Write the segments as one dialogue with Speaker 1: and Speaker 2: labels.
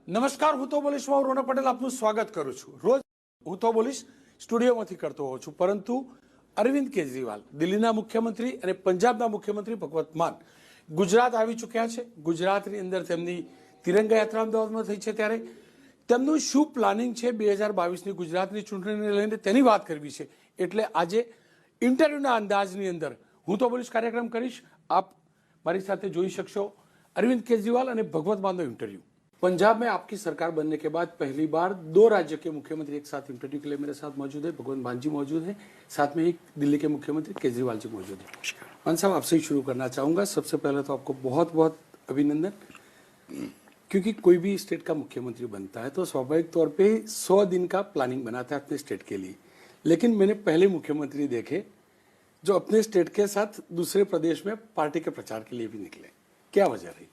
Speaker 1: નમસ્કાર, હું તો બોલીશમાં રોનક પટેલ આપનું સ્વાગત કરું છું. રોજ હું તો બોલીશ સ્ટુડિયોમાંથી કરતો હોઉં છું, પરંતુ અરવિંદ કેજરીવાલ દિલ્હીના મુખ્યમંત્રી અને પંજાબના મુખ્યમંત્રી ભગવત માન ગુજરાત આવી ચૂક્યા છે. ગુજરાતની અંદર તેમની તિરંગા યાત્રા અમદાવાદમાં થઈ છે, ત્યારે તેમનું શું પ્લાનિંગ છે 2022ની ગુજરાતની ચૂંટણીને લઈને તેની વાત કરવી છે. એટલે આજે ઇન્ટરવ્યુના અંદાજની અંદર હું તો બોલીશ કાર્યક્રમ કરીશ. આપ મારી સાથે જોઈ શકશો अरविंद केजरीवाल और भगवत मान इंटरव्यू. पंजाब में आपकी सरकार बनने के बाद पहली बार दो राज्य के मुख्यमंत्री एक साथ इंटरव्यू के लिए मेरे साथ मौजूद है. भगवत मान जी मौजूद है, साथ में ही दिल्ली के मुख्यमंत्री केजरीवाल जी मौजूद है. मान साहब, आपसे ही शुरू करना चाहूंगा. सबसे पहले तो आपको बहुत बहुत अभिनंदन, क्योंकि कोई भी स्टेट का मुख्यमंत्री बनता है तो स्वाभाविक तौर पर 100 दिन का प्लानिंग बनाता है अपने स्टेट के लिए. लेकिन मैंने पहले मुख्यमंत्री देखे जो अपने स्टेट के साथ दूसरे प्रदेश में पार्टी के प्रचार के लिए भी निकले. क्या वजह रही?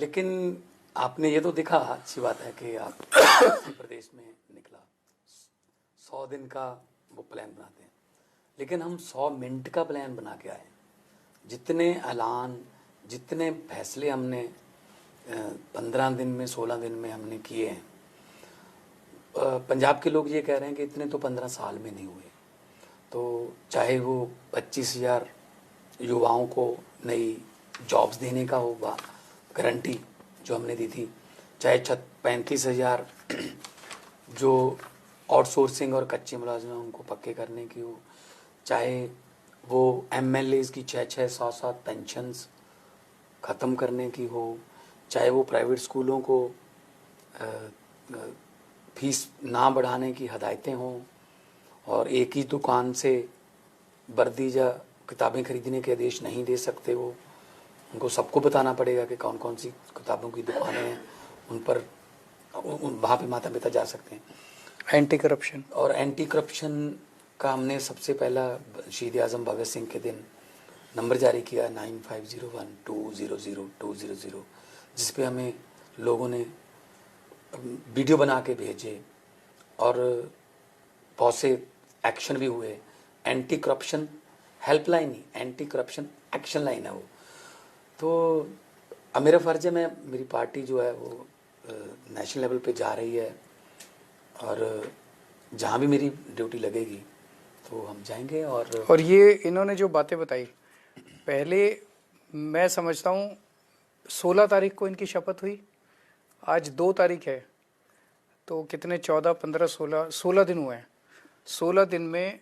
Speaker 2: लेकिन आपने ये तो देखा, अच्छी बात है कि आप किसी प्रदेश में निकला, 100 दिन का वो प्लान बनाते हैं, लेकिन हम 100 मिनट का प्लान बना के आए. जितने ऐलान, जितने फैसले हमने 15 दिन में, 16 दिन में हमने किए हैं, पंजाब के लोग ये कह रहे हैं कि इतने तो 15 साल में नहीं हुए. तो चाहे वो 25,000 युवाओं को नई जॉब्स देने का होगा, गारंटी जो हमने दी थी, चाहे 35,000 जो आउटसोर्सिंग और कच्चे मुलाजिम उनको पक्के करने की हो, चाहे वो MLAs की 6-6, 7-7 पेंशन्स ख़त्म करने की हो, चाहे वो प्राइवेट स्कूलों को फीस ना बढ़ाने की हदायतें हों, और एक ही दुकान से वर्दी या किताबें खरीदने के आदेश नहीं दे सकते. वो उनको सबको बताना पड़ेगा कि कौन कौन सी किताबों की दुकानें हैं, उन पर वहाँ पे माता पिता जा सकते हैं.
Speaker 3: एंटी करप्शन, और
Speaker 2: एंटी करप्शन का हमने सबसे पहला शहीद आज़म भगत सिंह के दिन नंबर जारी किया 9501200200, जिस पे हमें लोगों ने वीडियो बना के भेजे और बहुत से एक्शन भी हुए. एंटी करप्शन हेल्पलाइन ही एंटी करप्शन एक्शन लाइन है वो. तो अब मेरा फ़र्ज़ है, मेरी पार्टी जो है वो नेशनल लेवल पे जा रही है, और जहाँ भी मेरी ड्यूटी लगेगी तो हम जाएंगे.
Speaker 3: और ये इन्होंने जो बातें बताई, पहले मैं समझता हूँ 16 तारीख को इनकी शपथ हुई, आज 2 तारीख है, तो कितने 14, 15, 16 दिन हुए हैं. 16 दिन में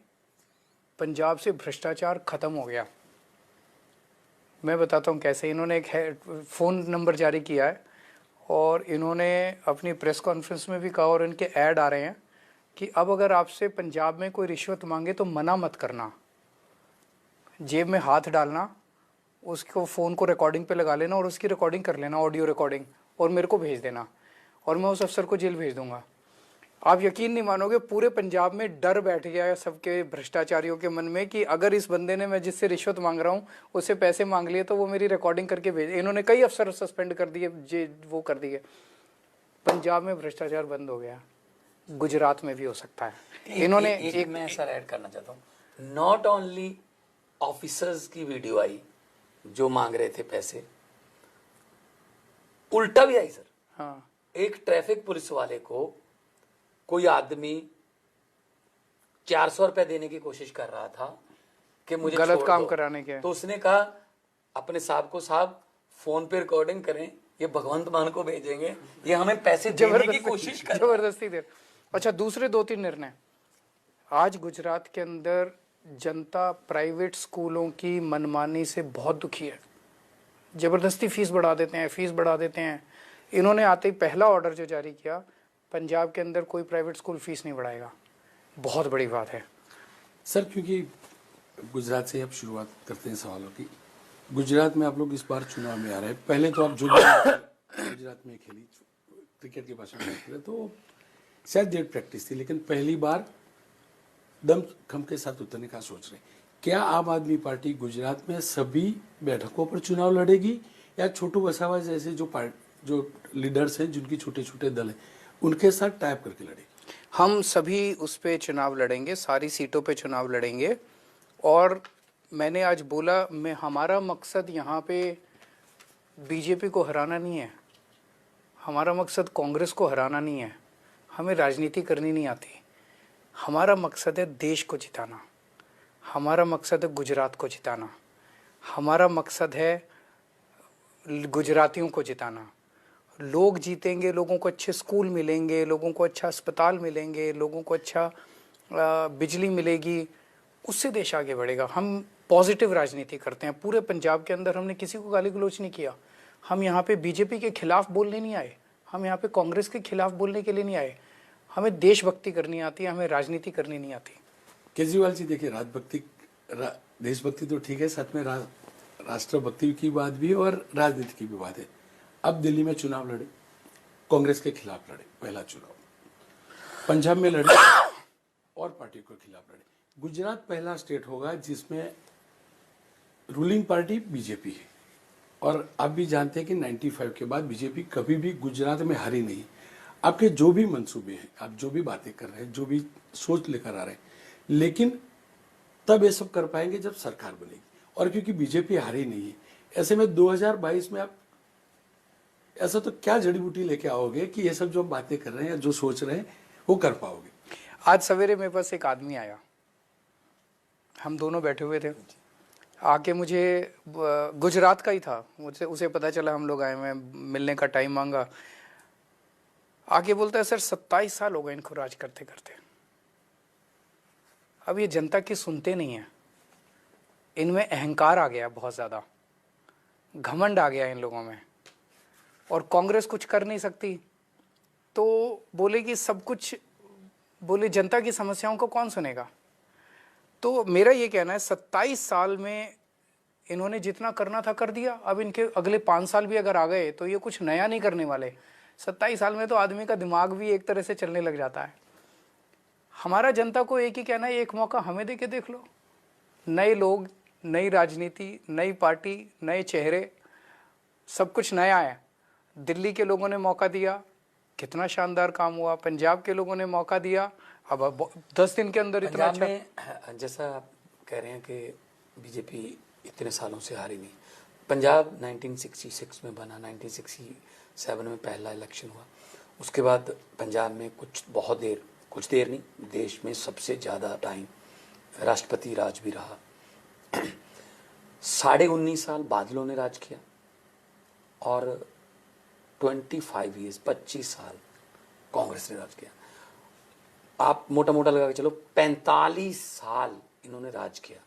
Speaker 3: पंजाब से भ्रष्टाचार ख़त्म हो गया. मैं बताता हूँ कैसे. इन्होंने एक फ़ोन नंबर जारी किया है, और इन्होंने अपनी प्रेस कॉन्फ्रेंस में भी कहा, और इनके ऐड आ रहे हैं कि अब अगर आपसे पंजाब में कोई रिश्वत मांगे तो मना मत करना, जेब में हाथ डालना, उसको फ़ोन को रिकॉर्डिंग पे लगा लेना और उसकी रिकॉर्डिंग कर लेना, ऑडियो रिकॉर्डिंग, और मेरे को भेज देना, और मैं उस अफसर को जेल भेज दूंगा. आप यकीन नहीं मानोगे, पूरे पंजाब में डर बैठ गया है सबके भ्रष्टाचारियों के मन में कि अगर इस बंदे ने, मैं जिससे रिश्वत मांग रहा हूँ, उससे पैसे मांग लिए तो वो मेरी रिकॉर्डिंग करके भेज. इन्होंने कई अफसर सस्पेंड कर दिए, वो कर दिए. पंजाब में भ्रष्टाचार बंद हो गया, गुजरात में भी हो सकता है. इन्होंने
Speaker 2: एक मैं ऐसा ऐड करना चाहता हूँ, नॉट ओनली ऑफिसर्स की वीडियो आई जो मांग रहे थे पैसे, उल्टा भी आई सर.
Speaker 3: हाँ,
Speaker 2: एक ट्रैफिक पुलिस वाले को कोई आदमी 400 रुपए देने की कोशिश कर रहा था कि मुझे
Speaker 3: गलत काम कराने के,
Speaker 2: तो उसने कहा अपने साहब को, साहब फोन पे रिकॉर्डिंग करें, ये भगवंत मान को भेजेंगे, ये हमें पैसे देने की कोशिश कर,
Speaker 3: जबरदस्ती दे. अच्छा, दूसरे 2-3 निर्णय. आज गुजरात के अंदर जनता प्राइवेट स्कूलों की मनमानी से बहुत दुखी है. जबरदस्ती फीस बढ़ा देते हैं. इन्होंने आते ही पहला ऑर्डर जो जारी किया, पंजाब के अंदर कोई प्राइवेट स्कूल फीस नहीं बढ़ाएगा. बहुत बड़ी बात है
Speaker 1: सर, क्योंकि गुजरात से अब शुरुआत करते हैं सवालों की. गुजरात में आप लोग इस बार चुनाव में आ रहे हैं. पहले तो आप जो गुजरात में खेली क्रिकेट की भाषा में खेले तो शायद जेट प्रैक्टिस थी, लेकिन पहली बार दम खम के साथ उतरने का सोच रहे. क्या आम आदमी पार्टी गुजरात में सभी बैठकों पर चुनाव लड़ेगी, या छोटू वसावा जैसे जो लीडर्स हैं, जिनकी छोटे छोटे दल हैं, उनके साथ टाइप करके लड़ेगी?
Speaker 3: हम सभी उस पे चुनाव लड़ेंगे, सारी सीटों पे चुनाव लड़ेंगे. और मैंने आज बोला, हमारा मकसद यहाँ पे बीजेपी को हराना नहीं है, हमारा मकसद कांग्रेस को हराना नहीं है, हमें राजनीति करनी नहीं आती। हमारा मकसद है देश को जिताना, हमारा मकसद है गुजरात को जिताना, हमारा मकसद है गुजरातियों को जिताना। लोग जीतेंगे, लोगों को अच्छे स्कूल मिलेंगे, लोगों को अच्छा अस्पताल मिलेंगे, लोगों को अच्छा बिजली मिलेगी, उससे देश आगे बढ़ेगा। हम पॉजिटिव राजनीति करते हैं। पूरे पंजाब के अंदर हमने किसी को गाली गलौज नहीं किया। हम यहाँ पे बीजेपी के खिलाफ बोलने नहीं आए, हम यहाँ पे कांग्रेस के खिलाफ बोलने के लिए नहीं आए। हमें देशभक्ति करनी आती है, हमें राजनीति करनी नहीं आती।
Speaker 1: केजरीवाल जी देखिए, देशभक्ति तो ठीक है, साथ में राष्ट्रभक्ति की बात भी है और राजनीति की भी बात है। अब दिल्ली में चुनाव लड़े, कांग्रेस के खिलाफ लड़े पहला चुनाव, पंजाब में लड़े और पार्टी के खिलाफ लड़े। गुजरात पहला स्टेट होगा जिसमें रूलिंग पार्टी बीजेपी है, और आप भी जानते हैं कि 95 के बाद बीजेपी कभी भी गुजरात में हारी नहीं। आपके जो भी मंसूबे हैं, आप जो भी बातें कर रहे हैं, जो भी सोच लेकर आ रहे हैं, लेकिन तब ये सब कर पाएंगे जब सरकार बनेगी, और क्योंकि बीजेपी हारी नहीं है, ऐसे में 2022 में आप ऐसा तो क्या जड़ी बूटी लेके आओगे कि ये सब जो हम बातें कर रहे हैं या जो सोच रहे हैं वो कर पाओगे?
Speaker 3: आज सवेरे मेरे पास एक आदमी आया, हम दोनों बैठे हुए थे, आके मुझे गुजरात का ही था, मुझसे उसे पता चला हम लोग आए, मैं मिलने का टाइम मांगा। आके बोलता है सर 27 साल हो गए इनको राज करते करते, अब ये जनता की सुनते नहीं है, इनमें अहंकार आ गया, बहुत ज़्यादा घमंड आ गया इन लोगों में, और कांग्रेस कुछ कर नहीं सकती। तो बोले कि सब कुछ, बोले जनता की समस्याओं को कौन सुनेगा। तो मेरा ये कहना है 27 साल में इन्होंने जितना करना था कर दिया, अब इनके अगले 5 साल भी अगर आ गए तो ये कुछ नया नहीं करने वाले। 27 साल में तो आदमी का दिमाग भी एक तरह से चलने लग जाता है। हमारा जनता को एक ही कहना है, एक मौका हमें दे के देख लो। नए लोग, नई राजनीति, नई पार्टी, नए चेहरे, सब कुछ नया है। दिल्ली के लोगों ने मौका दिया, कितना शानदार काम हुआ। पंजाब के लोगों ने मौका दिया, अब 10 दिन के अंदर इतना अच्छा।
Speaker 2: में जैसा आप कह रहे हैं कि बीजेपी इतने सालों से हारी नहीं। पंजाब 1966 में बना, 1967 में पहला इलेक्शन हुआ। उसके बाद पंजाब में कुछ देर नहीं, देश में सबसे ज़्यादा टाइम राष्ट्रपति राज भी रहा। 19.5 साल बादलों ने राज किया, और 25 साल कांग्रेस ने राज किया। आप मोटा मोटा लगा के चलो 45 साल इन्होंने राज किया।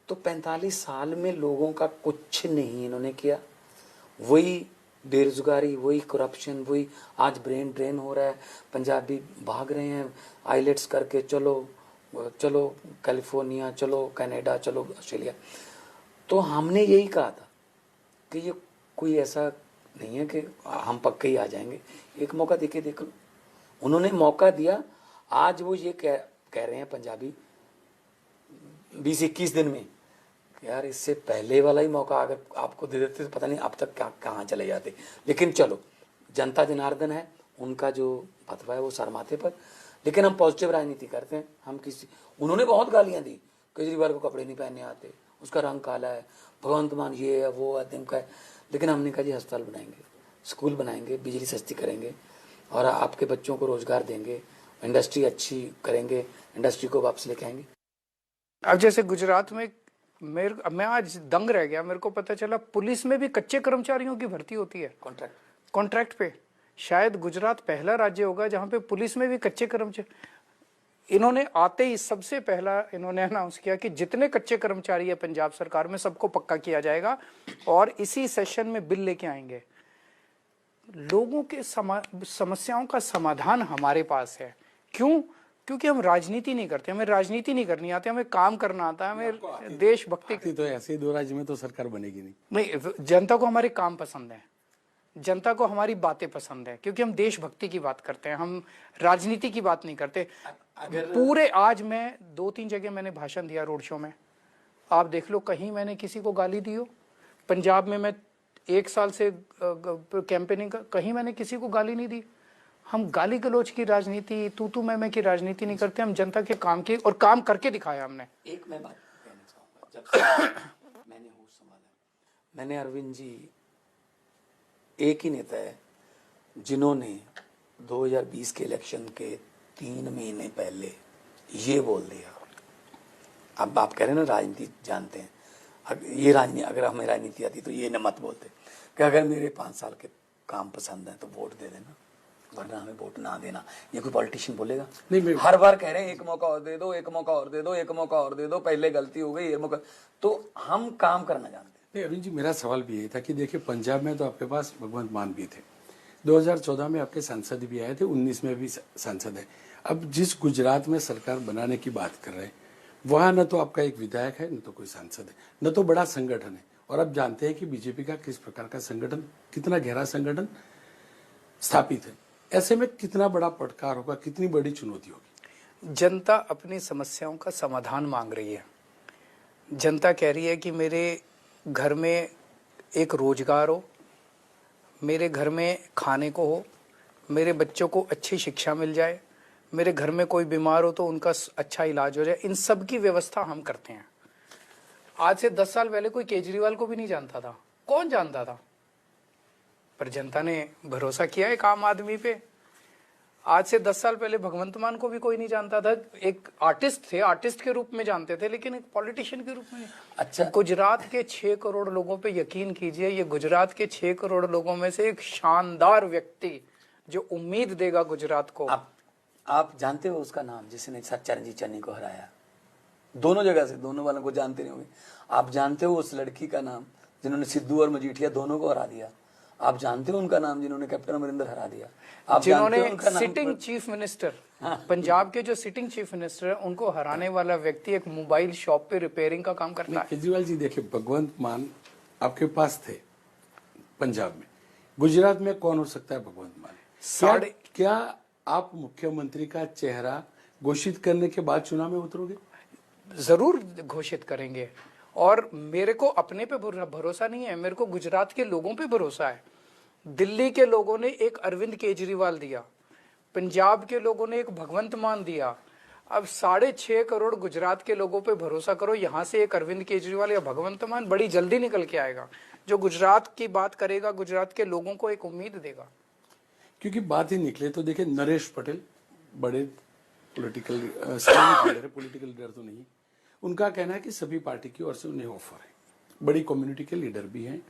Speaker 2: तो 45 साल में लोगों का कुछ नहीं इन्होंने किया। वही बेरोजगारी, वही करप्शन, वही आज ब्रेन ड्रेन हो रहा है। पंजाबी भाग रहे हैं आईलेट्स करके, चलो कैलिफोर्निया, चलो कनाडा, चलो ऑस्ट्रेलिया। तो हमने यही कहा था कि ये कोई ऐसा नहीं है कि हम पक्के ही आ जाएंगे, एक मौका देके देख लो। उन्होंने मौका दिया। आज वो ये कह रहे हैं पंजाबी 20-21 दिन में, यार इससे पहले वाला ही मौका अगर आपको दे देते तो पता नहीं अब तक कहाँ चले जाते। लेकिन चलो, जनता जनार्दन है, उनका जो फतवा है वो सर माथे पर। लेकिन हम पॉजिटिव राजनीति करते हैं। हम उन्होंने बहुत गालियां दी, केजरीवाल को कपड़े नहीं पहनने आते, उसका रंग काला है, भगवंत मान ये है वो है दिन का है। लेकिन हमने कहा जी अस्पताल बनाएंगे, स्कूल बनाएंगे, बिजली सस्ती करेंगे, और आपके बच्चों को रोजगार देंगे, इंडस्ट्री अच्छी करेंगे, इंडस्ट्री को वापस लेके आएंगे।
Speaker 3: अब जैसे गुजरात में मैं आज दंग रह गया, मेरे को पता चला पुलिस में भी कच्चे कर्मचारियों की भर्ती होती है, कॉन्ट्रैक्ट पे। शायद गुजरात पहला राज्य होगा जहां पे पुलिस में भी कच्चे कर्मचारी। इन्होंने आते ही सबसे पहला इन्होंने अनाउंस किया कि जितने कच्चे कर्मचारी है पंजाब सरकार में सबको पक्का किया जाएगा, और इसी सेशन में बिल लेके आएंगे। लोगों के समस्याओं का समाधान हमारे पास है। क्यों? क्योंकि हम राजनीति नहीं करते, हमें राजनीति नहीं करनी आती, हमें काम करना आता है, हमें देशभक्ति।
Speaker 1: तो ऐसे ही 2 राज्य में तो सरकार बनेगी
Speaker 3: नहीं, जनता को हमारे काम पसंद है, जनता को हमारी बातें पसंद है, क्योंकि हम देशभक्ति की बात करते हैं, हम राजनीति की बात नहीं करते। पूरे आज मैं 2-3 जगह मैंने भाषण दिया रोड शो में, आप देख लो कहीं मैंने किसी को गाली दी हो। पंजाब में मैं 1 साल से कैंपेनिंग कहीं मैंने किसी को गाली नहीं दी। हम गाली गलौज की राजनीति, तू मैं की राजनीति नहीं करते, हम जनता के काम की, और काम करके दिखाया हमने।
Speaker 2: एक मैं बात कहना चाहूँगा, जब मैंने होश संभाला, मैंने अरविंद जी, एक ही नेता है जिन्होंने 2020 के इलेक्शन के 3 महीने पहले ये बोल दिया, अब आप कह रहे हैं ना राजनीति जानते हैं, ये राजनीति अगर हमें राजनीति आती तो ये न मत बोलते कि अगर मेरे 5 साल के काम पसंद है तो वोट दे देना, वरना हमें वोट ना देना। ये कोई पॉलिटिशियन बोलेगा?
Speaker 1: नहीं,
Speaker 2: हर बार कह रहे हैं एक मौका और दे दो, एक मौका और दे दो, एक मौका और दे दो, पहले गलती हो गई, ये मौका। तो हम काम करना जानते हैं।
Speaker 1: नहीं अरुण जी, मेरा सवाल भी यही था कि देखिए पंजाब में तो आपके पास भगवंत मान भी थे, 2014 में आपके सांसद भी आए थे, 19 में भी सांसद है। अब जिस गुजरात में सरकार बनाने की बात कर रहे हैं वहां न तो आपका एक विधायक है, न तो कोई सांसद है, न तो बड़ा संगठन है, और अब जानते हैं कि बीजेपी का किस प्रकार का संगठन, कितना गहरा संगठन स्थापित है। ऐसे में कितना बड़ा पटकार होगा, कितनी बड़ी चुनौती होगी?
Speaker 3: जनता अपनी समस्याओं का समाधान मांग रही है। जनता कह रही है कि मेरे घर में एक रोजगार हो, मेरे घर में खाने को हो, मेरे बच्चों को अच्छी शिक्षा मिल जाए, मेरे घर में कोई बीमार हो तो उनका अच्छा इलाज हो जाए। इन सब की व्यवस्था हम करते हैं। आज से 10 साल पहले कोई केजरीवाल को भी नहीं जानता था, कौन जानता था? पर जनता ने भरोसा किया एक आम आदमी पे। आज से 10 साल पहले भगवंत मान को भी कोई नहीं जानता था, एक आर्टिस्ट थे, आर्टिस्ट के रूप में जानते थे, लेकिन एक पॉलिटिशियन के रूप में नहीं।
Speaker 2: अच्छा,
Speaker 3: गुजरात के 6 करोड़ लोगों पे यकीन कीजिए, ये गुजरात के 6 करोड़ लोगों में से एक शानदार व्यक्ति जो उम्मीद देगा गुजरात को।
Speaker 2: आप जानते हो उसका नाम, जिसने चरणजीत चन्नी को हराया? दोनों जगह से, दोनों वालों को जानते नहीं होंगे। आप जानते हो उस लड़की का नाम जिन्होंने सिद्धू और मजीठिया दोनों को हरा दिया? आप जानते हो उनका नाम जिन्होंने कैप्टन अमरिंदर हरा दिया? आप
Speaker 3: जिन्होंने
Speaker 2: जानते हो उनका नाम?
Speaker 3: सिटिंग चीफ मिनिस्टर, पंजाब के जो सिटिंग चीफ मिनिस्टर है, उनको हराने वाला व्यक्ति एक मोबाइल शॉप पे रिपेयरिंग का काम करता है।
Speaker 1: केजरीवाल जी देखिए, भगवंत मान आपके पास थे पंजाब में, गुजरात में कौन हो सकता है भगवंत मान? क्या आप मुख्यमंत्री का चेहरा घोषित करने के बाद चुनाव में उतरोगे?
Speaker 3: जरूर घोषित करेंगे। और मेरे को अपने पे भरोसा नहीं है, मेरे को गुजरात के लोगों पे भरोसा है। दिल्ली के लोगों ने एक अरविंद केजरीवाल दिया, पंजाब के लोगों ने एक भगवंत मान दिया, अब 6.5 करोड़ गुजरात के लोगों पे भरोसा करो, यहाँ से एक अरविंद केजरीवाल या भगवंत मान बड़ी जल्दी निकल के आएगा, जो गुजरात की बात करेगा, गुजरात के लोगों को एक उम्मीद देगा।
Speaker 1: क्योंकि बात ही निकले तो देखिए, नरेश पटेल बड़े पॉलिटिकल लीडर तो नहीं, उनका कहना है कि सभी पार्टी की ओर से उन्हें ऑफर है, बड़ी कम्युनिटी के लीडर भी हैं,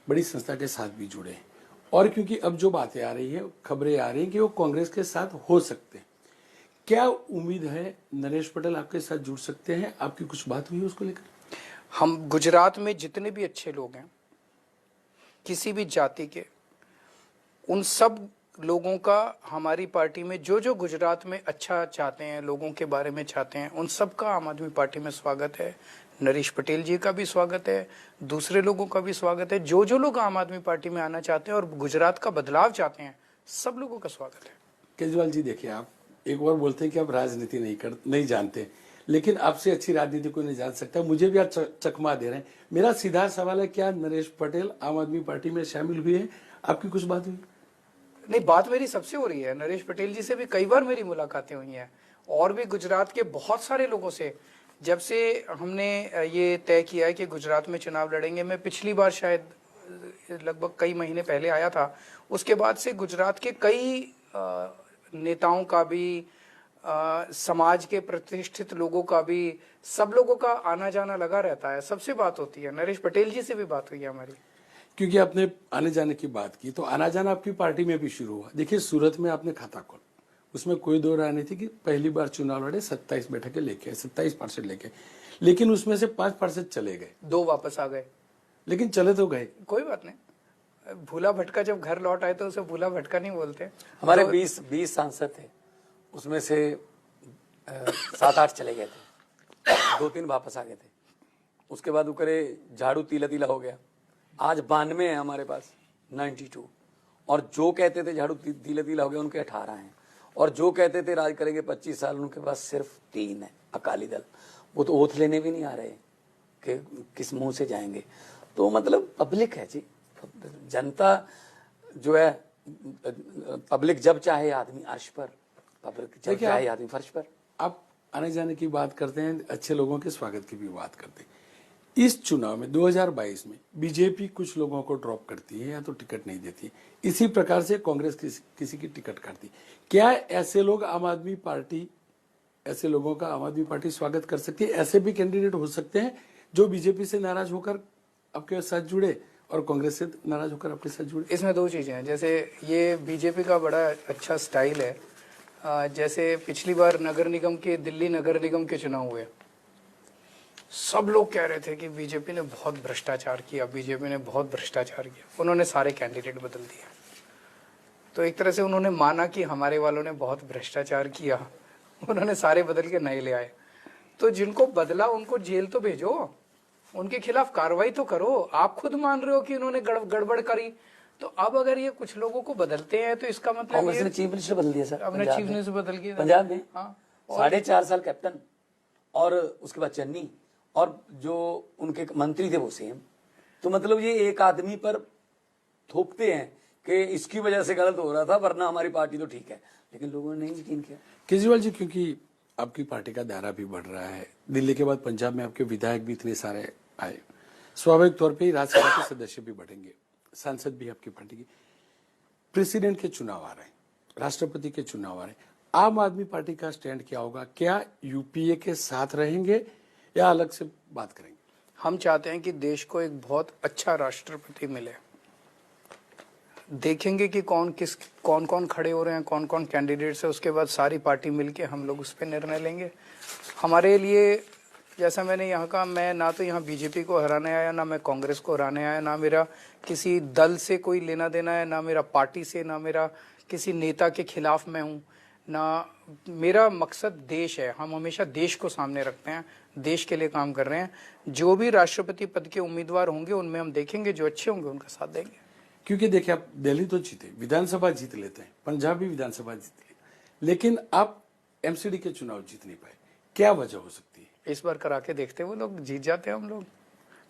Speaker 1: बड़ी संस्था के साथ भी जुड़े हैं, और क्योंकि अब जो बातें आ रही है, खबरें आ रही हैं कि वो कांग्रेस के साथ हो सकते हैं। क्या उम्मीद है नरेश पटेल आपके साथ जुड़ सकते हैं? आपकी कुछ बात हुई उसको लेकर?
Speaker 3: हम गुजरात में जितने भी अच्छे लोग हैं, किसी भी जाति के, उन सब लोगों का हमारी पार्टी में, जो गुजरात में अच्छा चाहते हैं, लोगों के बारे में चाहते हैं, उन सब का आम आदमी पार्टी में स्वागत है। नरेश पटेल जी का भी स्वागत है, दूसरे लोगों का भी स्वागत है। जो लोग आम आदमी पार्टी में आना चाहते हैं और गुजरात का बदलाव चाहते हैं, सब लोगों का स्वागत है।
Speaker 1: केजरीवाल जी देखिए, आप एक बार बोलते हैं कि आप राजनीति नहीं जानते, लेकिन आपसे अच्छी राजनीति कोई नहीं जान सकता। मुझे भी आप चकमा दे रहे हैं। मेरा सीधा सवाल है, क्या नरेश पटेल आम आदमी पार्टी में शामिल हुए हैं? आपकी कुछ बात हुई?
Speaker 3: नहीं, बात मेरी सबसे हो रही है। नरेश पटेल जी से भी कई बार मेरी मुलाकातें हुई हैं, और भी गुजरात के बहुत सारे लोगों से। जब से हमने ये तय किया है कि गुजरात में चुनाव लड़ेंगे, मैं पिछली बार शायद लगभग कई महीने पहले आया था, उसके बाद से गुजरात के कई नेताओं का भी, समाज के प्रतिष्ठित लोगों का भी, सब लोगों का आना जाना लगा रहता है, सबसे बात होती है। नरेश पटेल जी से भी बात हुई है हमारी।
Speaker 1: क्योंकि आपने आने जाने की बात की, तो आना जाना आपकी पार्टी में भी शुरू हुआ। देखिए, सूरत में आपने खाता खोला, उसमें कोई दो राय नहीं थी कि पहली बार चुनाव लड़े, 27 बैठकें लेके, 27 पार्षद लेके, लेकिन उसमें से 5 पार्षद चले गए,
Speaker 3: 2 वापस आ गए,
Speaker 1: लेकिन चले तो गए।
Speaker 3: कोई बात नहीं, भूला भटका जब घर लौट आए तो उसे भूला भटका नहीं बोलते।
Speaker 2: हमारे 20 सांसद थे, उसमें से 7-8 चले गए थे, 2-3 वापस आ गए थे। उसके बाद उकरे झाड़ू तीला तीला हो गया। आज 92 है हमारे पास, 92। और जो कहते थे झाड़ू तीला तीला हो गया, उनके 18 हैं। और जो कहते थे राज करेंगे 25 साल, उनके पास सिर्फ 3 है, अकाली दल। वो तो ओथ लेने भी नहीं आ रहे कि किस मुंह से जाएंगे। तो मतलब पब्लिक है जी, जनता जो है, पब्लिक जब चाहे आदमी अर्श पर, पब्लिक जब चाहे आदमी फर्श पर।
Speaker 1: आप आने जाने की बात करते हैं, अच्छे लोगों के स्वागत की भी बात करते हैं। इस चुनाव में 2022 में बीजेपी कुछ लोगों को ड्रॉप करती है या तो टिकट नहीं देती, इसी प्रकार से कांग्रेस किसी की टिकट काटती। क्या ऐसे लोग आम आदमी पार्टी, ऐसे लोगों का आम आदमी पार्टी स्वागत कर सकती है? ऐसे भी कैंडिडेट हो सकते हैं जो बीजेपी से नाराज होकर आपके साथ जुड़े और कांग्रेस से नाराज होकर आपके साथ जुड़े?
Speaker 3: इसमें दो चीजें हैं। जैसे ये बीजेपी का बड़ा अच्छा स्टाइल है। जैसे पिछली बार नगर निगम के, दिल्ली नगर निगम के चुनाव हुए, सब लोग कह रहे थे कि बीजेपी ने बहुत भ्रष्टाचार किया, बीजेपी ने बहुत भ्रष्टाचार किया। उन्होंने सारे कैंडिडेट बदल दिए। तो एक तरह से उन्होंने माना कि हमारे वालों ने बहुत भ्रष्टाचार किया, उन्होंने सारे बदल के नए ले आए। तो जिनको बदला उनको जेल तो भेजो, उनके खिलाफ कार्रवाई तो करो। आप खुद मान रहे हो कि उन्होंने गड़बड़ करी, तो अब अगर ये कुछ लोगों को बदलते हैं तो इसका मतलब
Speaker 2: कांग्रेस ने चीफ मिनिस्टर बदल दिया सर,
Speaker 3: अपने चीफ मिनिस्टर बदल के
Speaker 2: पंजाब में।
Speaker 3: हाँ,
Speaker 2: 4.5 साल कैप्टन और उसके बाद चन्नी, और जो उनके मंत्री थे वो सेम। तो मतलब ये एक आदमी पर थोपते हैं कि इसकी वजह से गलत हो रहा था, वरना हमारी पार्टी तो ठीक है, लेकिन लोगों ने नहीं यकीन किया।
Speaker 1: केजरीवाल जी, क्योंकि आपकी पार्टी का दायरा भी बढ़ रहा है, दिल्ली के बाद पंजाब में आपके विधायक भी इतने सारे आए, स्वाभाविक तौर पे राज्यसभा के सदस्य भी बढ़ेंगे, सांसद भी आपकी पार्टी की। प्रेसिडेंट के चुनाव आ रहे हैं, राष्ट्रपति के चुनाव आ रहे हैं, आम आदमी पार्टी का स्टैंड क्या होगा? क्या यूपीए के साथ रहेंगे या अलग से बात करेंगे?
Speaker 3: हम चाहते हैं कि देश को एक बहुत अच्छा राष्ट्रपति मिले। देखेंगे कि कौन कौन खड़े हो रहे हैं, कौन कौन कैंडिडेट्स है, उसके बाद सारी पार्टी मिलके हम लोग उस पर निर्णय लेंगे। हमारे लिए, जैसा मैंने यहाँ कहा, मैं ना तो यहाँ बीजेपी को हराने आया, ना मैं कांग्रेस को हराने आया, ना मेरा किसी दल से कोई लेना देना है, ना मेरा पार्टी से, ना मेरा किसी नेता के खिलाफ मैं हूँ, ना मेरा मकसद देश है। हम हमेशा देश को सामने रखते हैं, देश के लिए काम कर रहे हैं। जो भी राष्ट्रपति पद के उम्मीदवार होंगे उनमें हम देखेंगे, जो अच्छे होंगे उनका साथ देंगे।
Speaker 1: क्योंकि देखिए, आप दिल्ली तो जीते, विधानसभा जीत लेते हैं, पंजाब भी विधानसभा जीत ली, लेकिन आप एमसीडी के चुनाव जीत नहीं पाए। क्या वजह हो सकती है?
Speaker 3: इस बार करा के देखते, वो लोग जीत जाते हैं। हम लोग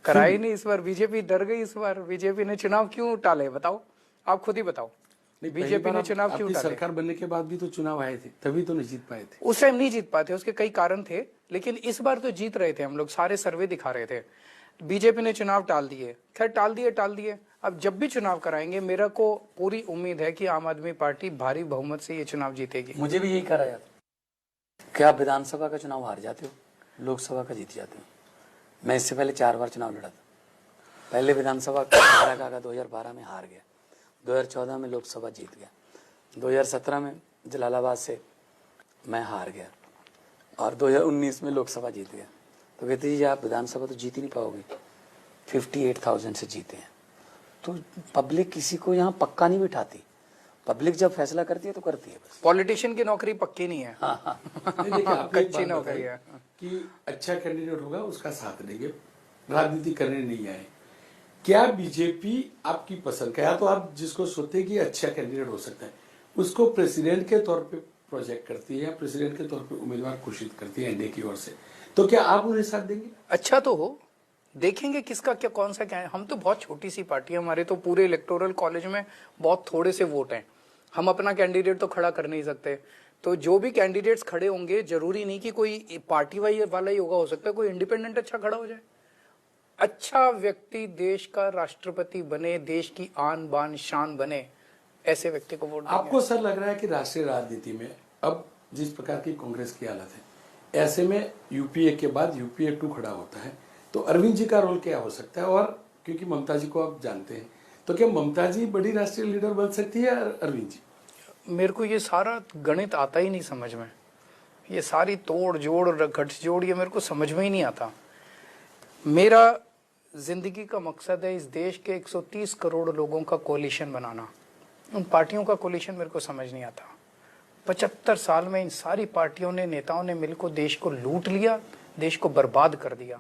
Speaker 3: करा ही नहीं इस बार, बीजेपी डर गई इस बार। बीजेपी ने चुनाव क्यों टाले, बताओ, आप खुद ही बताओ। बीजेपी ने चुनाव क्यों टाले?
Speaker 1: सरकार बनने के बाद भी तो चुनाव आए थे, तभी तो नहीं जीत पाए थे।
Speaker 3: उस टाइम नहीं जीत पाते, उसके कई कारण थे, लेकिन इस बार तो जीत रहे थे हम लोग, सारे सर्वे दिखा रहे थे। बीजेपी ने चुनाव टाल दिए, खैर टाल दिए। अब जब भी चुनाव कराएंगे, मेरा को पूरी उम्मीद है कि आम आदमी पार्टी भारी बहुमत से ये चुनाव जीतेगी।
Speaker 2: मुझे भी यही कहा जाता। क्या आप विधानसभा का चुनाव हार जाते हो, लोकसभा का जीत जाते हो? मैं इससे पहले 4 बार चुनाव लड़ा था। पहले विधानसभा का 2012 में हार गया, 2014 में लोकसभा जीत गया, 2017 में जलालाबाद से मैं हार गया, और 2019 में लोकसभा जीत गया। तो कहते जी आप विधानसभा तो जीत ही नहीं पाओगे, 58,000 से जीते हैं। तो पब्लिक किसी को यहाँ पक्का नहीं बिठाती, पब्लिक जब फैसला करती है तो करती है बस।
Speaker 3: पॉलिटिशियन की नौकरी पक्की नहीं है।
Speaker 2: हाँ।
Speaker 3: कच्ची नौकरी है
Speaker 1: कि अच्छा कैंडिडेट होगा उसका साथ देंगे, राजनीति करने नहीं आए। क्या बीजेपी आपकी पसंद का, या तो आप जिसको सोचते हैं कि अच्छा कैंडिडेट हो सकता है, उसको प्रेसिडेंट के तौर पे प्रोजेक्ट करती है या प्रेसिडेंट के तौर पे उम्मीदवार घोषित करती है एनडीए की ओर से, तो क्या आप उन्हें साथ देंगे?
Speaker 3: अच्छा तो हो, देखेंगे किसका क्या, कौन सा क्या है। हम तो बहुत छोटी सी पार्टी है, हमारे तो पूरे इलेक्टोरल कॉलेज में बहुत थोड़े से वोट हैं, हम अपना कैंडिडेट तो खड़ा कर नहीं सकते। तो जो भी कैंडिडेट्स खड़े होंगे, जरूरी नहीं कि कोई पार्टी वाला ही होगा, हो सकता है कोई इंडिपेंडेंट अच्छा खड़ा हो जाए। अच्छा व्यक्ति देश का राष्ट्रपति बने, देश की आन बान शान बने, ऐसे व्यक्ति को वोट देंगे।
Speaker 1: आपको सर लग रहा है कि राष्ट्रीय राजनीति में अब जिस प्रकार की कांग्रेस की हालत है, ऐसे में यूपीए के बाद यूपीए 2 खड़ा होता है, तो अरविंद जी का रोल क्या हो सकता है? और क्योंकि ममता जी को आप जानते हैं, तो क्या ममता जी बड़ी राष्ट्रीय लीडर बन सकती है या अरविंद जी?
Speaker 3: मेरे को ये सारा गणित आता ही नहीं समझ में, ये सारी तोड़ जोड़ गठजोड़ ये मेरे को समझ में ही नहीं आता। मेरा जिंदगी का मकसद है इस देश के 130 करोड़ लोगों का कोलिशन बनाना। उन पार्टियों का कोलिशन मेरे को समझ नहीं आता। 75 साल में इन सारी पार्टियों ने, नेताओं ने मिलकर देश को लूट लिया, देश को बर्बाद कर दिया।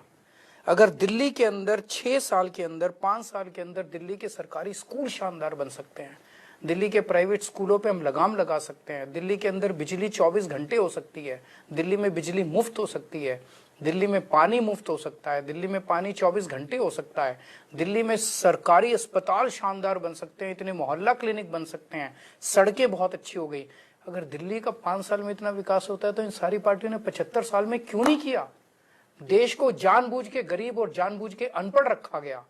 Speaker 3: अगर दिल्ली के अंदर 6 साल के अंदर, 5 साल के अंदर दिल्ली के सरकारी स्कूल शानदार बन सकते हैं, दिल्ली के प्राइवेट स्कूलों पे हम लगाम लगा सकते हैं, दिल्ली के अंदर बिजली 24 घंटे हो सकती है, दिल्ली में बिजली मुफ्त हो सकती है, दिल्ली में पानी मुफ्त हो सकता है, दिल्ली में पानी 24 घंटे हो सकता है, दिल्ली में सरकारी अस्पताल शानदार बन सकते हैं, इतने मोहल्ला क्लिनिक बन सकते हैं, सड़कें बहुत अच्छी हो गई। अगर दिल्ली का 5 साल में इतना विकास होता है तो इन सारी पार्टियों ने 75 साल में क्यों नहीं किया? देश को जानबूझ के गरीब और जानबूझ के अनपढ़ रखा गया।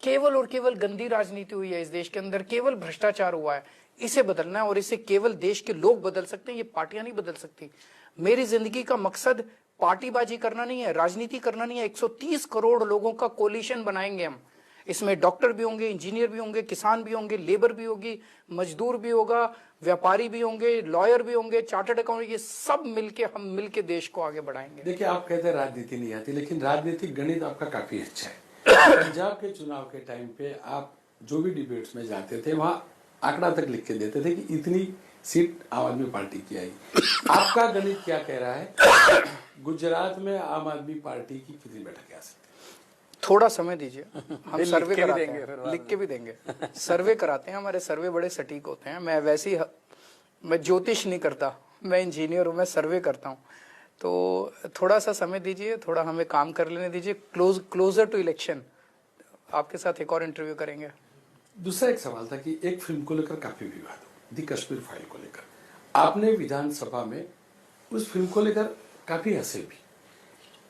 Speaker 3: केवल और केवल गंदी राजनीति हुई है इस देश के अंदर, केवल भ्रष्टाचार हुआ है। इसे बदलना है और इसे केवल देश के लोग बदल सकते हैं, ये पार्टियां नहीं बदल सकती। मेरी जिंदगी का मकसद पार्टीबाजी करना नहीं है, राजनीति करना नहीं है। 130 करोड़ लोगों का कोलिशन बनाएंगे हम। इसमें डॉक्टर भी होंगे, इंजीनियर भी होंगे, किसान भी होंगे, लेबर भी होगी, मजदूर भी होगा, व्यापारी भी होंगे, लॉयर भी होंगे, चार्टर्ड अकाउंटेंट, ये सब मिलके हम मिलके देश को आगे बढ़ाएंगे।
Speaker 1: देखिए, आप कहते हैं राजनीति नहीं आती, लेकिन राजनीतिक गणित आपका काफी अच्छा है। पंजाब के चुनाव के टाइम पे आप जो भी डिबेट्स में जाते थे, वहां आंकड़ा तक लिख के देते थे कि इतनी सीट आम आदमी पार्टी की आई। आपका गणित क्या कह रहा है? गुजरात में आम आदमी पार्टी की कितनी बैठकें आ सकती है?
Speaker 3: थोड़ा समय दीजिए, हम सर्वे कराते हैं, लिख के भी देंगे। सर्वे कराते हैं, हमारे सर्वे बड़े सटीक होते हैं। मैं वैसे ही, मैं ज्योतिष नहीं करता, मैं इंजीनियर हूँ, मैं सर्वे करता हूँ। तो थोड़ा सा समय दीजिए, थोड़ा हमें काम कर लेने दीजिए। क्लोजर टू इलेक्शन आपके साथ एक और इंटरव्यू करेंगे।
Speaker 1: दूसरा एक सवाल था कि एक फिल्म को लेकर काफी विवाद हो, दी कश्मीर फाइल को लेकर। आपने विधानसभा में उस फिल्म को लेकर काफी हंसे भी।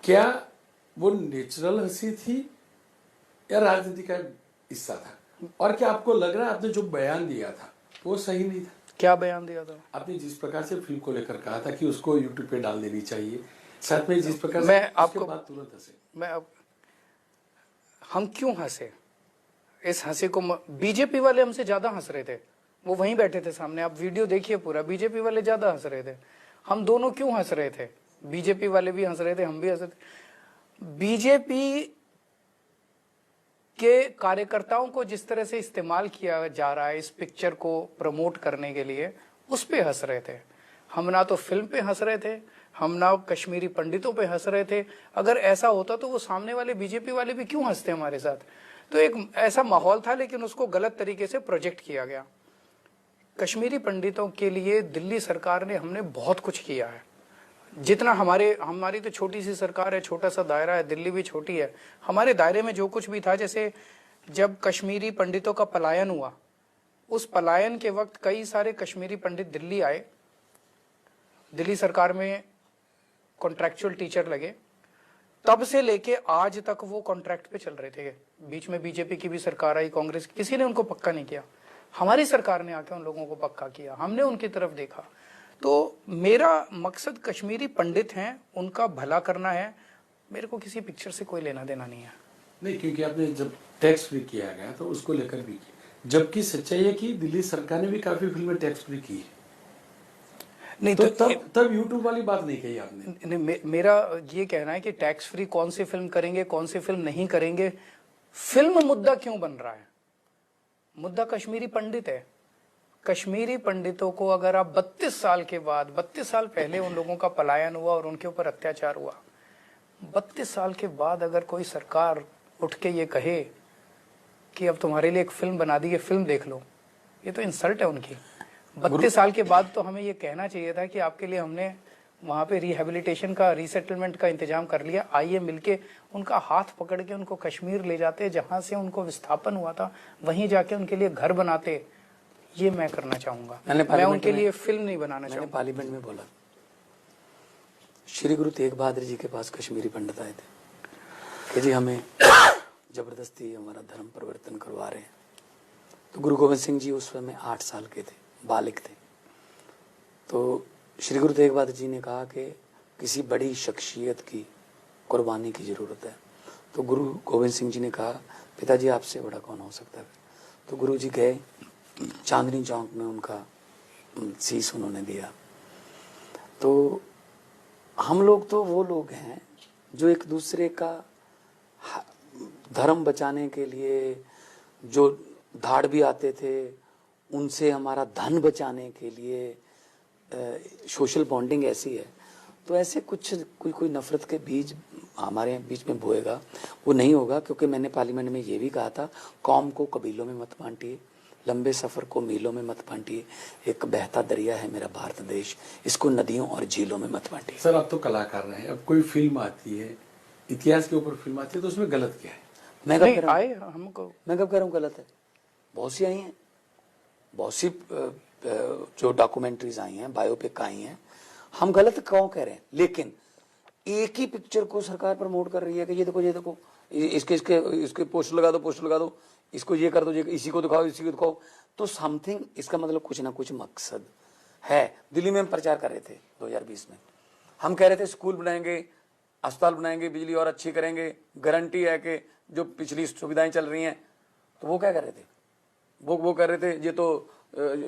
Speaker 1: क्या वो नेचुरल हंसी थी या राजनीति का हिस्सा था? और क्या आपको लग रहा है आपने जो बयान दिया था वो सही नहीं था?
Speaker 3: क्या बयान दिया था?
Speaker 1: आपने जिस प्रकार से फिल्म को लेकर कहा था कि उसको यूट्यूब पे डाल देनी चाहिए, साथ में जिस प्रकार
Speaker 3: मैं
Speaker 1: से
Speaker 3: आपको
Speaker 1: बात तुरंत हंसे।
Speaker 3: हम क्यों हंसे? इस हंसे को बीजेपी वाले हमसे ज्यादा हंस रहे थे। वो वहीं बैठे थे सामने, आप वीडियो देखिए पूरा। बीजेपी वाले ज्यादा हंस रहे थे। हम दोनों क्यों हंस रहे थे? बीजेपी वाले भी हंस रहे थे, हम भी हंस रहे थे। बीजेपी के कार्यकर्ताओं को जिस तरह से इस्तेमाल किया जा रहा है इस पिक्चर को प्रमोट करने के लिए, उस पे हंस रहे थे हम। ना तो फिल्म पे हंस रहे थे हम, ना कश्मीरी पंडितों पे हंस रहे थे। अगर ऐसा होता तो वो सामने वाले बीजेपी वाले भी क्यों हंसते हमारे साथ? तो एक ऐसा माहौल था, लेकिन उसको गलत तरीके से प्रोजेक्ट किया गया। कश्मीरी पंडितों के लिए दिल्ली सरकार ने, हमने बहुत कुछ किया है। जितना हमारी तो छोटी सी सरकार है, छोटा सा दायरा है, दिल्ली भी छोटी है। हमारे दायरे में जो कुछ भी था, जैसे जब कश्मीरी पंडितों का पलायन हुआ, उस पलायन के वक्त कई सारे कश्मीरी पंडित दिल्ली आए, दिल्ली सरकार में कॉन्ट्रैक्चुअल टीचर लगे। तब से लेके आज तक वो कॉन्ट्रैक्ट पे चल रहे थे। बीच में बीजेपी की भी सरकार आई, कांग्रेस, किसी ने उनको पक्का नहीं किया। हमारी सरकार ने आके उन लोगों को पक्का किया, हमने उनकी तरफ देखा। तो मेरा मकसद कश्मीरी पंडित हैं, उनका भला करना है। मेरे को किसी पिक्चर से कोई लेना देना नहीं है।
Speaker 1: नहीं, क्योंकि आपने जब टैक्स फ्री किया गया तो उसको लेकर भी किया, जबकि सच्चाई है कि दिल्ली सरकार ने भी काफी फिल्में टैक्स फ्री की है।
Speaker 3: नहीं
Speaker 1: तो तब यूट्यूब वाली बात नहीं कही आपने।
Speaker 3: मेरा ये कहना है कि टैक्स फ्री कौन सी फिल्म करेंगे, कौन सी फिल्म नहीं करेंगे, फिल्म मुद्दा क्यों बन रहा है? मुद्दा कश्मीरी पंडित है। कश्मीरी पंडितों को अगर आप 32 साल के बाद, 32 साल पहले उन लोगों का पलायन हुआ और उनके ऊपर अत्याचार हुआ, 32 साल के बाद अगर कोई सरकार उठ के ये कहे कि अब तुम्हारे लिए एक फिल्म बना दी है, फिल्म देख लो, ये तो इंसल्ट है उनकी। 32 साल के बाद तो हमें ये कहना चाहिए था कि आपके लिए हमने वहाँ पे रिहेबिलिटेशन का, रीसेटलमेंट का इंतजाम कर लिया, आइए मिलके उनका हाथ पकड़ के उनको कश्मीर ले जाते, जहाँ से उनको विस्थापन हुआ था, वहीं जाके उनके लिए घर बनाते। ये मैं करना चाहूंगा। मैं उनके लिए फिल्म नहीं बनाना चाहूंगा।
Speaker 2: मैंने पार्लियामेंट में बोला, श्री गुरु तेग बहादुर जी के पास कश्मीरी पंडित आए थे कि जी हमें जबरदस्ती हमारा धर्म परिवर्तन करवा रहे हैं। तो गुरु गोविंद सिंह जी उस समय 8 साल के थे, बालिक थे। तो श्री गुरु तेग बहादुर जी ने कहा कि किसी बड़ी शख्सियत की कुर्बानी की जरूरत है। तो गुरु गोविंद सिंह जी ने कहा, पिताजी आपसे बड़ा कौन हो सकता है? तो गुरु जी गए, चांदनी चौक में उनका शीश उन्होंने दिया। तो हम लोग तो वो लोग हैं जो एक दूसरे का धर्म बचाने के लिए जो धाड़ भी आते थे, उनसे हमारा धन बचाने के लिए सोशल बॉन्डिंग ऐसी है। तो ऐसे कुछ कोई नफरत के बीज हमारे बीच में बोएगा, वो नहीं होगा। क्योंकि मैंने पार्लियामेंट में ये भी कहा था, कौम को कबीलों में मत बांटिए, लंबे सफर को मीलों में मत बांटिए। एक बहता दरिया है मेरा भारत देश, इसको नदियों और झीलों में मत बांटिए।
Speaker 1: सर, आप तो कलाकार रहे हैं, अब कोई फिल्म आती है, इतिहास के ऊपर फिल्म आती है, तो उसमें गलत क्या है?
Speaker 2: मैं कब कह रहा हूँ गलत है? बहुत सी आई हैं, बहुत सी जो डॉक्यूमेंट्रीज आई हैं, बायोपिक आई हैं। हम गलत क्यों कह रहे हैं? लेकिन एक ही पिक्चर को सरकार प्रमोट कर रही है कि ये देखो इसके इसके इसके पोस्टर लगा दो, इसको ये कर दो, ये इसी को दिखाओ। तो समथिंग, इसका मतलब कुछ ना कुछ मकसद है। दिल्ली में हम प्रचार कर रहे थे 2020 में, हम कह रहे थे स्कूल बनाएंगे, अस्पताल बनाएंगे, बिजली और अच्छी करेंगे, गारंटी है कि जो पिछली सुविधाएं चल रही हैं। तो वो क्या कर रहे थे, वो कर रहे थे ये तो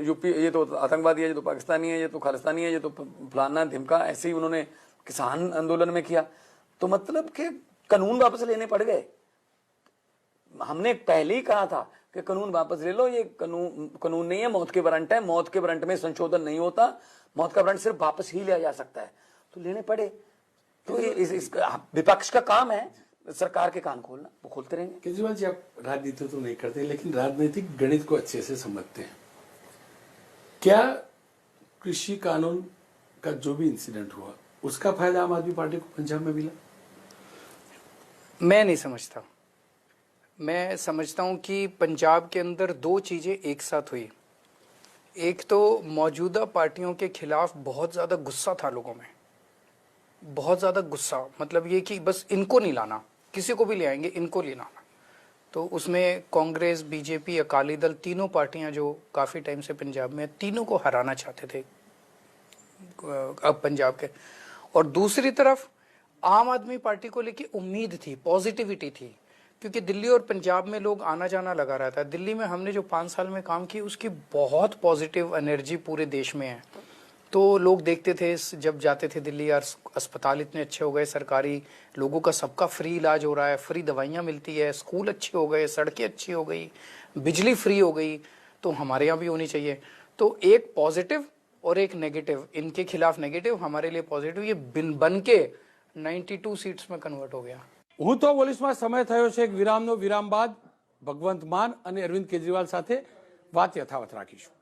Speaker 2: यूपी, ये तो आतंकवादी है, ये तो पाकिस्तानी है, ये तो खालिस्तानी है, ये तो फलाना धिमका, ऐसे ही उन्होंने किसान आंदोलन में किया। तो मतलब कि कानून वापस लेने पड़ गए। हमने पहले ही कहा था कि कानून वापस ले लो, ये कानून नहीं है, मौत के वारंट है, मौत के वारंट में संशोधन नहीं होता, मौत का वारंट सिर्फ वापस ही लिया जा सकता है। तो लेने पड़े। तो विपक्ष का काम है सरकार के कान खोलना, वो खोलते रहेंगे।
Speaker 1: केजरीवाल जी, आप राजनीति तो नहीं करते, लेकिन राजनीतिक गणित को अच्छे से समझते हैं। क्या कृषि कानून का जो भी इंसिडेंट हुआ, उसका फायदा आम आदमी पार्टी को पंजाब में मिला?
Speaker 3: मैं नहीं समझता। मैं समझता हूं कि पंजाब के अंदर दो चीजें एक साथ हुई। एक तो मौजूदा पार्टियों के खिलाफ बहुत ज्यादा गुस्सा था लोगों में, बहुत ज्यादा गुस्सा, मतलब ये कि बस इनको नहीं लाना, किसी को भी ले आएंगे, इनको नहीं लाना। तो उसमें कांग्रेस, बीजेपी, अकाली दल, तीनों पार्टियां जो काफी टाइम से पंजाब में, तीनों को हराना चाहते थे अब पंजाब के। और दूसरी तरफ आम आदमी पार्टी को लेके उम्मीद थी, पॉजिटिविटी थी, क्योंकि दिल्ली और पंजाब में लोग आना जाना लगा रहता है। दिल्ली में हमने जो 5 साल में काम किया, उसकी बहुत पॉजिटिव एनर्जी पूरे देश में है। तो लोग देखते थे, जब जाते थे दिल्ली, यार अस्पताल इतने अच्छे हो गए सरकारी, लोगों का सबका फ्री इलाज हो रहा है, फ्री दवाइयाँ मिलती है, स्कूल अच्छे हो गए, सड़कें अच्छी हो गई, बिजली फ्री हो गई, तो हमारे यहाँ भी होनी चाहिए। तो एक पॉजिटिव और एक नेगेटिव, इनके खिलाफ नेगेटिव, हमारे लिए पॉजिटिव, ये बन के 92 सीट्स में कन्वर्ट हो गया।
Speaker 1: હું તો પોલીસમાં સમય થયો છે એક વિરામનો, વિરામ બાદ ભગવંત માન અને અરવિંદ કેજરીવાલ સાથે વાત યથાવત રાખીશું।